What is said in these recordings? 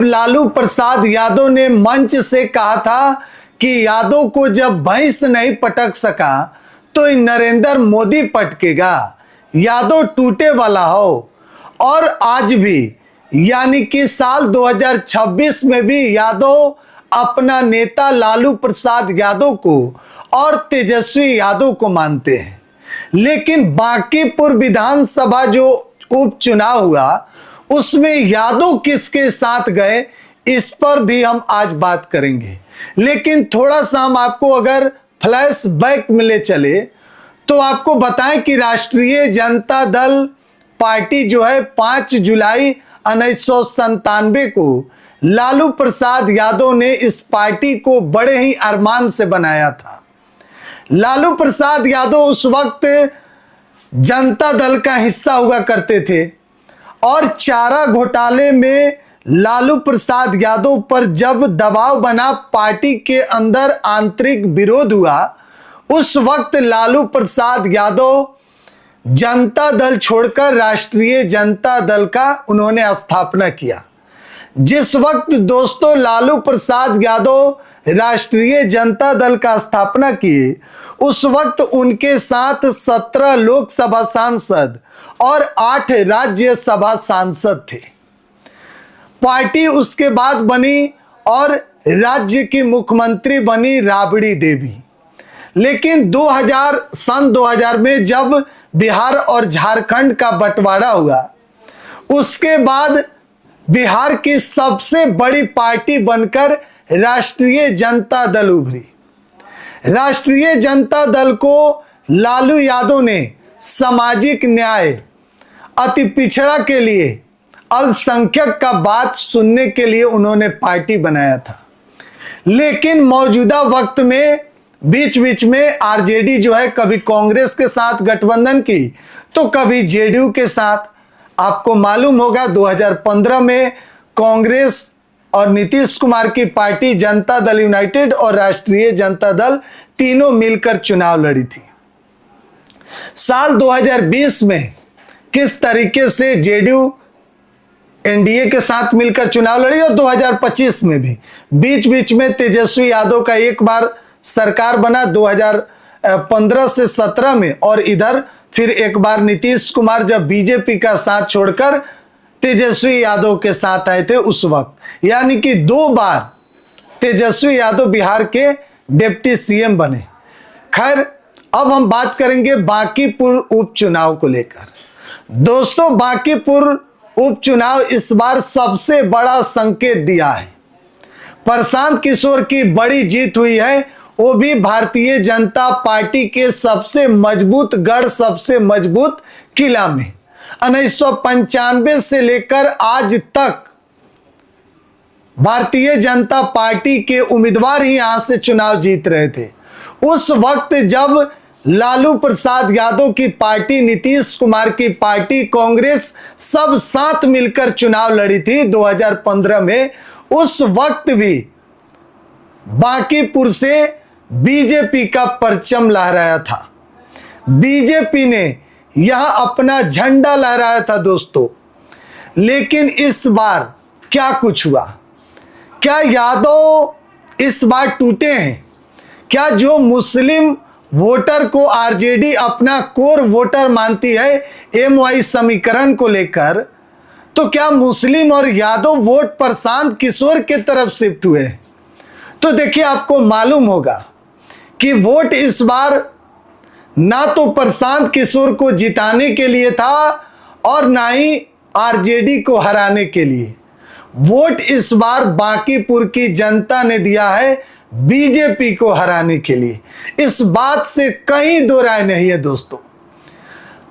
लालू प्रसाद यादव ने मंच से कहा था कि यादव को जब भैंस नहीं पटक सका तो नरेंद्र मोदी पटकेगा, यादव टूटे वाला हो। और आज भी यानी कि साल 2026 में भी यादव अपना नेता लालू प्रसाद यादव को और तेजस्वी यादव को मानते हैं। लेकिन बांकीपुर विधानसभा जो उपचुनाव हुआ उसमें यादव किसके साथ गए, इस पर भी हम आज बात करेंगे। लेकिन थोड़ा सा हम आपको अगर फ्लैशबैक में ले चले तो आपको बताएं कि राष्ट्रीय जनता दल पार्टी जो है 5 जुलाई 1997 को लालू प्रसाद यादव ने इस पार्टी को बड़े ही अरमान से बनाया था। लालू प्रसाद यादव उस वक्त जनता दल का हिस्सा हुआ करते थे और चारा घोटाले में लालू प्रसाद यादव पर जब दबाव बना, पार्टी के अंदर आंतरिक विरोध हुआ, उस वक्त लालू प्रसाद यादव जनता दल छोड़कर राष्ट्रीय जनता दल का उन्होंने स्थापना किया। जिस वक्त दोस्तों लालू प्रसाद यादव राष्ट्रीय जनता दल का स्थापना किए, उस वक्त उनके साथ 17 लोकसभा सांसद और 8 राज्यसभा सांसद थे। पार्टी उसके बाद बनी और राज्य की मुख्यमंत्री बनी राबड़ी देवी। लेकिन सन 2000 में जब बिहार और झारखंड का बंटवारा हुआ, उसके बाद बिहार की सबसे बड़ी पार्टी बनकर राष्ट्रीय जनता दल उभरी। राष्ट्रीय जनता दल को लालू यादव ने सामाजिक न्याय, अति पिछड़ा के लिए, अल्पसंख्यक का बात सुनने के लिए उन्होंने पार्टी बनाया था। लेकिन मौजूदा वक्त में बीच बीच में आरजेडी जो है कभी कांग्रेस के साथ गठबंधन की तो कभी जेडीयू के साथ। आपको मालूम होगा 2015 में कांग्रेस और नीतीश कुमार की पार्टी जनता दल यूनाइटेड और राष्ट्रीय जनता दल तीनों मिलकर चुनाव लड़ी थी। साल 2020 में किस तरीके से जेडीयू एनडीए के साथ मिलकर चुनाव लड़ी और 2025 में भी बीच बीच में तेजस्वी यादव का एक बार सरकार बना 2015 से 17 में, और इधर फिर एक बार नीतीश कुमार जब बीजेपी का साथ छोड़कर तेजस्वी यादव के साथ आए थे उस वक्त, यानी कि 2 बार तेजस्वी यादव बिहार के डिप्टी सीएम बने। खैर, अब हम बात करेंगे बांकीपुर उपचुनाव को लेकर। दोस्तों, बांकीपुर उपचुनाव इस बार सबसे बड़ा संकेत दिया है। प्रशांत किशोर की बड़ी जीत हुई है, वो भी भारतीय जनता पार्टी के सबसे मजबूत गढ़, सबसे मजबूत किला में। 1995 से लेकर आज तक भारतीय जनता पार्टी के उम्मीदवार ही यहां से चुनाव जीत रहे थे। उस वक्त जब लालू प्रसाद यादव की पार्टी, नीतीश कुमार की पार्टी, कांग्रेस सब साथ मिलकर चुनाव लड़ी थी 2015 में, उस वक्त भी बांकीपुर से बीजेपी का परचम लहराया था। बीजेपी ने यहां अपना झंडा लहराया था दोस्तों। लेकिन इस बार क्या कुछ हुआ? क्या यादव इस बार टूटे हैं? क्या जो मुस्लिम वोटर को आरजेडी अपना कोर वोटर मानती है एमवाई समीकरण को लेकर, तो क्या मुस्लिम और यादव वोट प्रशांत किशोर के तरफ शिफ्ट हुए? तो देखिए, आपको मालूम होगा कि वोट इस बार ना तो प्रशांत किशोर को जिताने के लिए था और ना ही आरजेडी को हराने के लिए। वोट इस बार बांकीपुर की जनता ने दिया है बीजेपी को हराने के लिए। इस बात से कहीं दो राय नहीं है दोस्तों।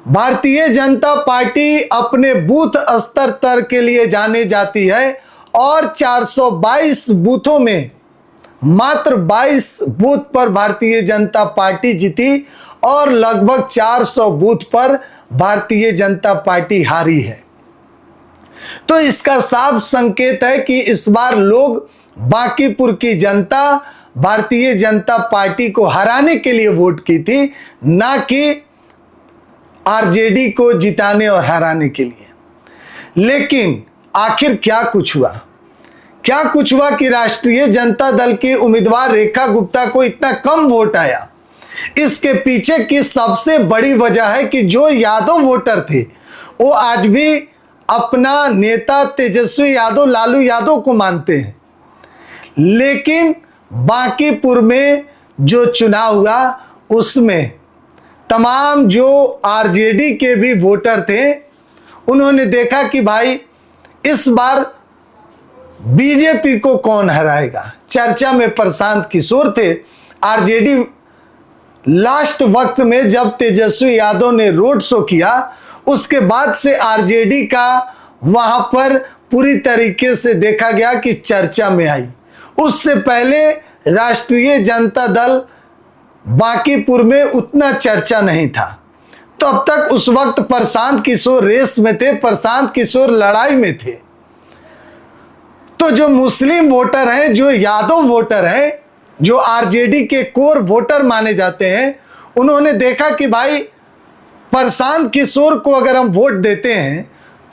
भारतीय जनता पार्टी अपने बूथ स्तर तक के लिए जाने जाती है और 422 बूथों में मात्र 22 बूथ पर भारतीय जनता पार्टी जीती और लगभग 400 बूथ पर भारतीय जनता पार्टी हारी है। तो इसका साफ संकेत है कि इस बार लोग, बांकीपुर की जनता भारतीय जनता पार्टी को हराने के लिए वोट की थी, ना कि आरजेडी को जिताने और हराने के लिए। लेकिन आखिर क्या कुछ हुआ? क्या कुछ हुआ कि राष्ट्रीय जनता दल की उम्मीदवार रेखा गुप्ता को इतना कम वोट आया? इसके पीछे की सबसे बड़ी वजह है कि जो यादव वोटर थे वो आज भी अपना नेता तेजस्वी यादव, लालू यादव को मानते हैं। लेकिन बांकीपुर में जो चुनाव हुआ उसमें तमाम जो आरजेडी के भी वोटर थे उन्होंने देखा कि भाई इस बार बीजेपी को कौन हराएगा। चर्चा में प्रशांत किशोर थे। आरजेडी लास्ट वक्त में जब तेजस्वी यादव ने रोड शो किया उसके बाद से आरजेडी का वहां पर पूरी तरीके से देखा गया कि चर्चा में आई। उससे पहले राष्ट्रीय जनता दल बांकीपुर में उतना चर्चा नहीं था। तो अब तक उस वक्त प्रशांत किशोर रेस में थे, प्रशांत किशोर लड़ाई में थे। तो जो मुस्लिम वोटर हैं, जो यादव वोटर हैं, जो आरजेडी के कोर वोटर माने जाते हैं, उन्होंने देखा कि भाई प्रशांत किशोर को अगर हम वोट देते हैं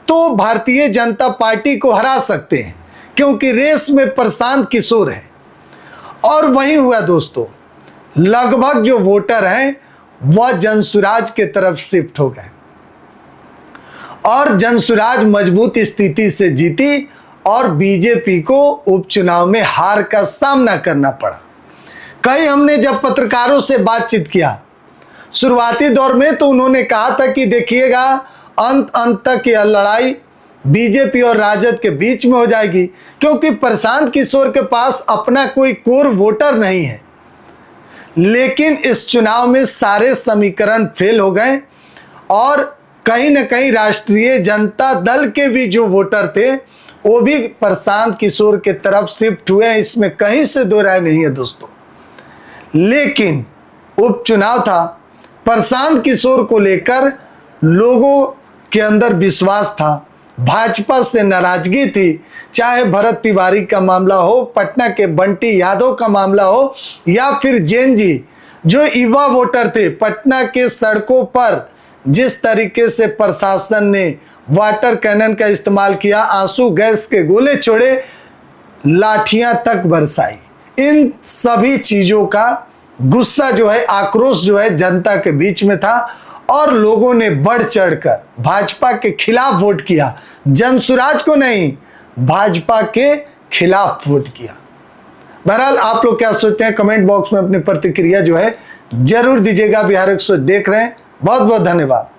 तो भारतीय जनता पार्टी को हरा सकते हैं, क्योंकि रेस में प्रशांत किशोर है। और वही हुआ दोस्तों, लगभग जो वोटर हैं वह जनसुराज के तरफ शिफ्ट हो गए और जनसुराज मजबूत स्थिति से जीती और बीजेपी को उपचुनाव में हार का सामना करना पड़ा। कई हमने जब पत्रकारों से बातचीत किया शुरुआती दौर में तो उन्होंने कहा था कि देखिएगा अंत तक यह लड़ाई बीजेपी और राजद के बीच में हो जाएगी, क्योंकि प्रशांत किशोर के पास अपना कोई कोर वोटर नहीं है। लेकिन इस चुनाव में सारे समीकरण फेल हो गए और कहीं न कहीं राष्ट्रीय जनता दल के भी जो वोटर थे वो भी प्रशांत किशोर के तरफ शिफ्ट हुए हैं। इसमें कहीं से दो राय नहीं है दोस्तों। लेकिन उपचुनाव था, प्रशांत किशोर को लेकर लोगों के अंदर विश्वास था, भाजपा से नाराजगी थी। चाहे भरत तिवारी का मामला हो, पटना के बंटी यादव का मामला हो, या फिर जैन जी जो युवा वोटर थे, पटना के सड़कों पर जिस तरीके से प्रशासन ने वाटर कैनन का इस्तेमाल किया, आंसू गैस के गोले छोड़े, लाठियां तक बरसाई, इन सभी चीजों का गुस्सा जो है, आक्रोश जो है जनता के बीच में था और लोगों ने बढ़ चढ़कर भाजपा के खिलाफ वोट किया। जनसुराज को नहीं, भाजपा के खिलाफ वोट किया। बहरहाल आप लोग क्या सोचते हैं कमेंट बॉक्स में अपनी प्रतिक्रिया जो है जरूर दीजिएगा। बिहार 100 देख रहे हैं, बहुत बहुत धन्यवाद।